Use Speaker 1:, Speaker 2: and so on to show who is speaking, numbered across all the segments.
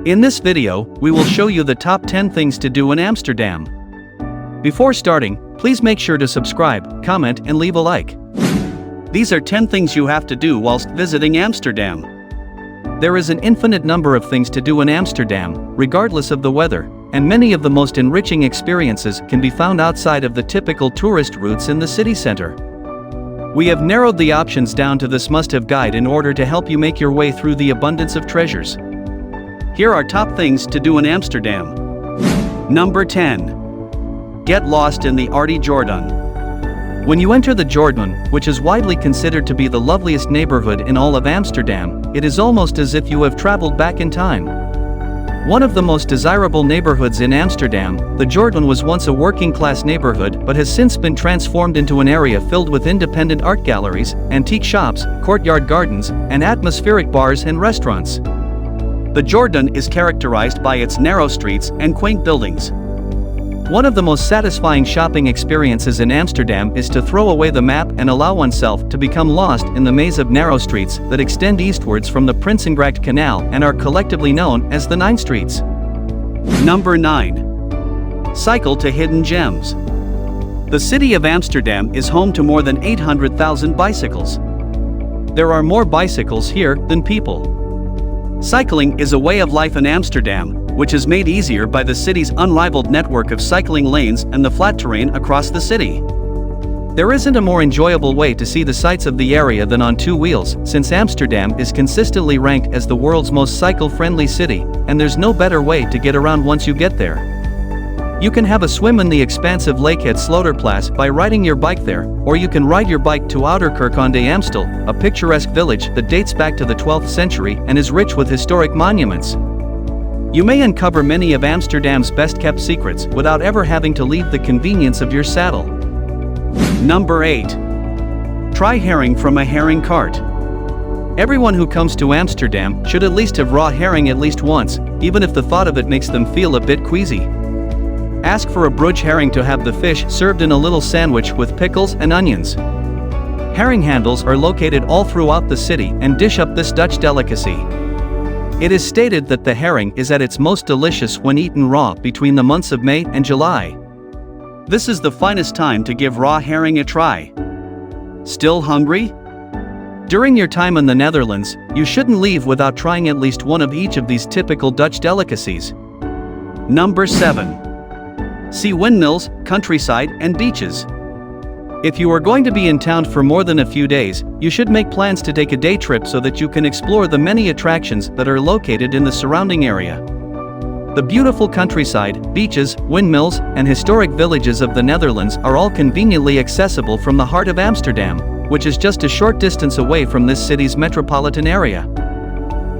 Speaker 1: In this video, we will show you the top 10 things to do in Amsterdam. Before starting, please make sure to subscribe, comment and leave a like. These are 10 things you have to do whilst visiting Amsterdam. There is an infinite number of things to do in Amsterdam, regardless of the weather, and many of the most enriching experiences can be found outside of the typical tourist routes in the city center. We have narrowed the options down to this must-have guide in order to help you make your way through the abundance of treasures. Here are top things to do in Amsterdam. Number 10. Get lost in the arty Jordaan. When you enter the Jordaan, which is widely considered to be the loveliest neighborhood in all of Amsterdam, it is almost as if you have traveled back in time. One of the most desirable neighborhoods in Amsterdam, the Jordaan was once a working-class neighborhood but has since been transformed into an area filled with independent art galleries, antique shops, courtyard gardens, and atmospheric bars and restaurants. The Jordaan is characterized by its narrow streets and quaint buildings. One of the most satisfying shopping experiences in Amsterdam is to throw away the map and allow oneself to become lost in the maze of narrow streets that extend eastwards from the Prinsengracht Canal and are collectively known as the Nine Streets. Number 9. Cycle to hidden gems. The city of Amsterdam is home to more than 800,000 bicycles. There are more bicycles here than people. Cycling is a way of life in Amsterdam, which is made easier by the city's unrivaled network of cycling lanes and the flat terrain across the city. There isn't a more enjoyable way to see the sights of the area than on two wheels, since Amsterdam is consistently ranked as the world's most cycle-friendly city, and there's no better way to get around once you get there. You can have a swim in the expansive lake at Sloterplas by riding your bike there, or you can ride your bike to Ouderkerk aan de Amstel, a picturesque village that dates back to the 12th century and is rich with historic monuments. You may uncover many of Amsterdam's best-kept secrets without ever having to leave the convenience of your saddle. Number 8. Try herring from a herring cart. Everyone who comes to Amsterdam should at least have raw herring at least once, even if the thought of it makes them feel a bit queasy. Ask for a brood herring to have the fish served in a little sandwich with pickles and onions. Herring handles are located all throughout the city and dish up this Dutch delicacy. It is stated that the herring is at its most delicious when eaten raw between the months of May and July. This is the finest time to give raw herring a try. Still hungry? During your time in the Netherlands, you shouldn't leave without trying at least one of each of these typical Dutch delicacies. Number 7. See windmills, countryside, and beaches. If you are going to be in town for more than a few days, you should make plans to take a day trip so that you can explore the many attractions that are located in the surrounding area. The beautiful countryside, beaches, windmills, and historic villages of the Netherlands are all conveniently accessible from the heart of Amsterdam, which is just a short distance away from this city's metropolitan area.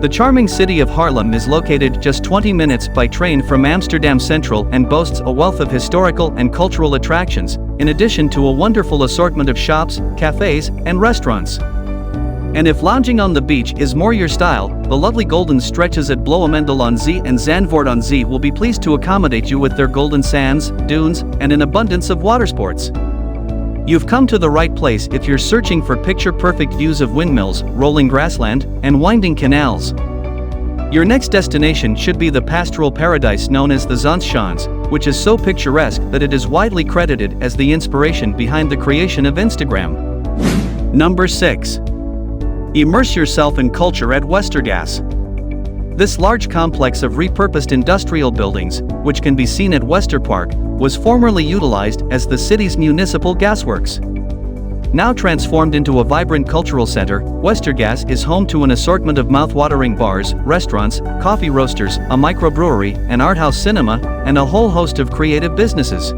Speaker 1: The charming city of Haarlem is located just 20 minutes by train from Amsterdam Central and boasts a wealth of historical and cultural attractions, in addition to a wonderful assortment of shops, cafes, and restaurants. And if lounging on the beach is more your style, the lovely golden stretches at Bloemendal aan Zee and Zandvoort aan Zee will be pleased to accommodate you with their golden sands, dunes, and an abundance of watersports. You've come to the right place if you're searching for picture-perfect views of windmills, rolling grassland, and winding canals. Your next destination should be the pastoral paradise known as the Zandschans, which is so picturesque that it is widely credited as the inspiration behind the creation of Instagram. Number 6. Immerse yourself in culture at Westergas. This large complex of repurposed industrial buildings, which can be seen at Westerpark, was formerly utilized as the city's municipal gasworks. Now transformed into a vibrant cultural center, Westergas is home to an assortment of mouth-watering bars, restaurants, coffee roasters, a microbrewery, an art house cinema, and a whole host of creative businesses.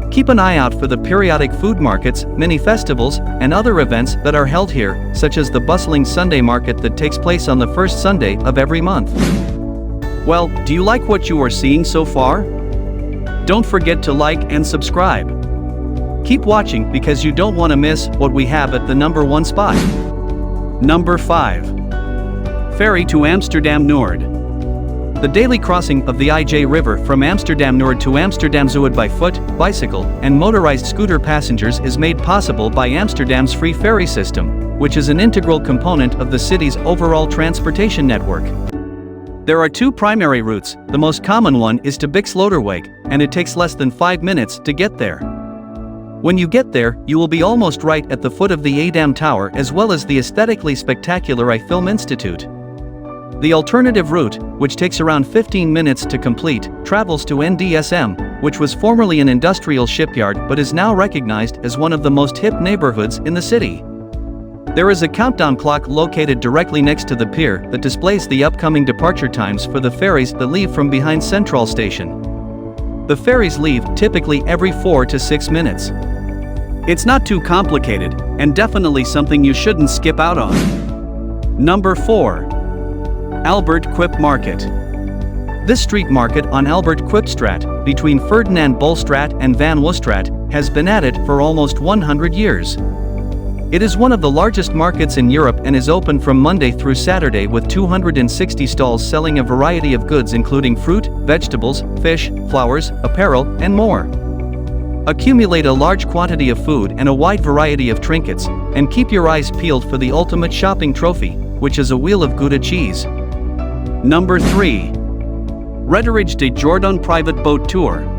Speaker 1: Keep an eye out for the periodic food markets, mini festivals, and other events that are held here, such as the bustling Sunday market that takes place on the first Sunday of every month. Well, do you like what you are seeing so far? Don't forget to like and subscribe. Keep watching because you don't want to miss what we have at the number 1 spot. Number 5. Ferry to Amsterdam-Noord. The daily crossing of the IJ River from Amsterdam-Noord to Amsterdam-Zuid by foot, bicycle, and motorized scooter passengers is made possible by Amsterdam's free ferry system, which is an integral component of the city's overall transportation network. There are two primary routes. The most common one is to Bixloderweg, and it takes less than 5 minutes to get there. When you get there, you will be almost right at the foot of the Adam Tower as well as the aesthetically spectacular I Film Institute. The alternative route, which takes around 15 minutes to complete, travels to NDSM, which was formerly an industrial shipyard but is now recognized as one of the most hip neighborhoods in the city. There is a countdown clock located directly next to the pier that displays the upcoming departure times for the ferries that leave from behind Central Station. The ferries leave typically every 4 to 6 minutes. It's not too complicated, and definitely something you shouldn't skip out on. Number 4. Albert Cuyp Market. This street market on Albert Cuypstraat, between Ferdinand Bolstraat and Van Woestraat, has been at it for almost 100 years. It is one of the largest markets in Europe and is open from Monday through Saturday with 260 stalls selling a variety of goods including fruit, vegetables, fish, flowers, apparel, and more. Accumulate a large quantity of food and a wide variety of trinkets, and keep your eyes peeled for the ultimate shopping trophy, which is a wheel of Gouda cheese. Number 3. Rederij de Jordaan Private Boat Tour.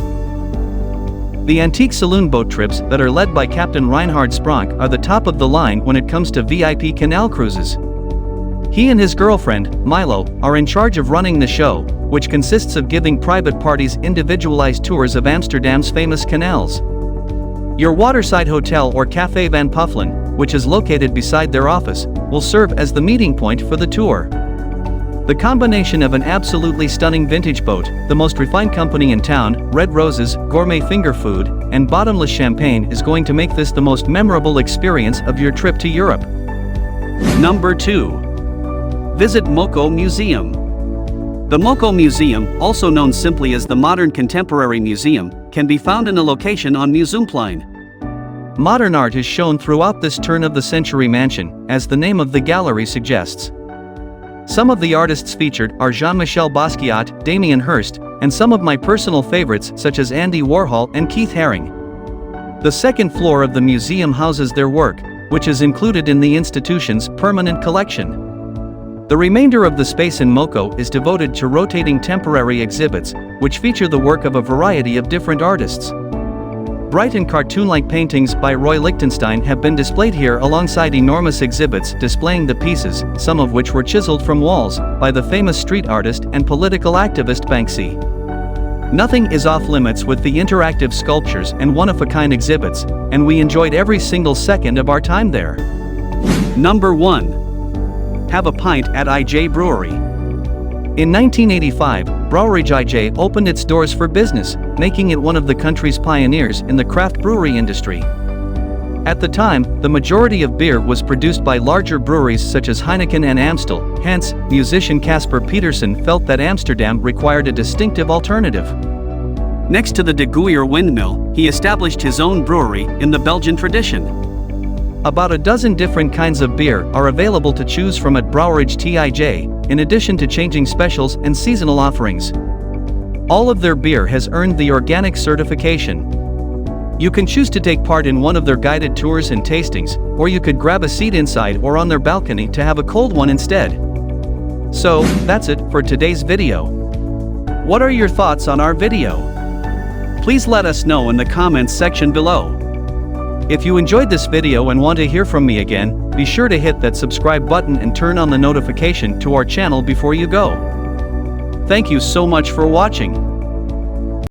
Speaker 1: The antique saloon boat trips that are led by Captain Reinhard Spronk are the top of the line when it comes to VIP canal cruises. He and his girlfriend, Milo, are in charge of running the show, which consists of giving private parties individualized tours of Amsterdam's famous canals. Your waterside hotel or Café Van Puffelen, which is located beside their office, will serve as the meeting point for the tour. The combination of an absolutely stunning vintage boat, the most refined company in town, red roses, gourmet finger food, and bottomless champagne is going to make this the most memorable experience of your trip to Europe. Number 2. Visit MOCO Museum. The MOCO Museum, also known simply as the Modern Contemporary Museum, can be found in a location on Museumplein. Modern art is shown throughout this turn-of-the-century mansion, as the name of the gallery suggests. Some of the artists featured are Jean-Michel Basquiat, Damien Hirst, and some of my personal favorites such as Andy Warhol and Keith Haring. The second floor of the museum houses their work, which is included in the institution's permanent collection. The remainder of the space in MOCO is devoted to rotating temporary exhibits, which feature the work of a variety of different artists. Bright and cartoon-like paintings by Roy Lichtenstein have been displayed here alongside enormous exhibits displaying the pieces, some of which were chiseled from walls, by the famous street artist and political activist Banksy. Nothing is off-limits with the interactive sculptures and one-of-a-kind exhibits, and we enjoyed every single second of our time there. Number 1. Have a pint at IJ Brewery. In 1985, Brouwerij IJ opened its doors for business, making it one of the country's pioneers in the craft brewery industry. At the time, the majority of beer was produced by larger breweries such as Heineken and Amstel, hence, musician Casper Peterson felt that Amsterdam required a distinctive alternative. Next to the De Gooijer windmill, he established his own brewery in the Belgian tradition. About a dozen different kinds of beer are available to choose from at Brouwerij TIJ, in addition to changing specials and seasonal offerings. All of their beer has earned the organic certification. You can choose to take part in one of their guided tours and tastings, or you could grab a seat inside or on their balcony to have a cold one instead. So, that's it for today's video. What are your thoughts on our video? Please let us know in the comments section below. If you enjoyed this video and want to hear from me again, be sure to hit that subscribe button and turn on the notification to our channel before you go. Thank you so much for watching.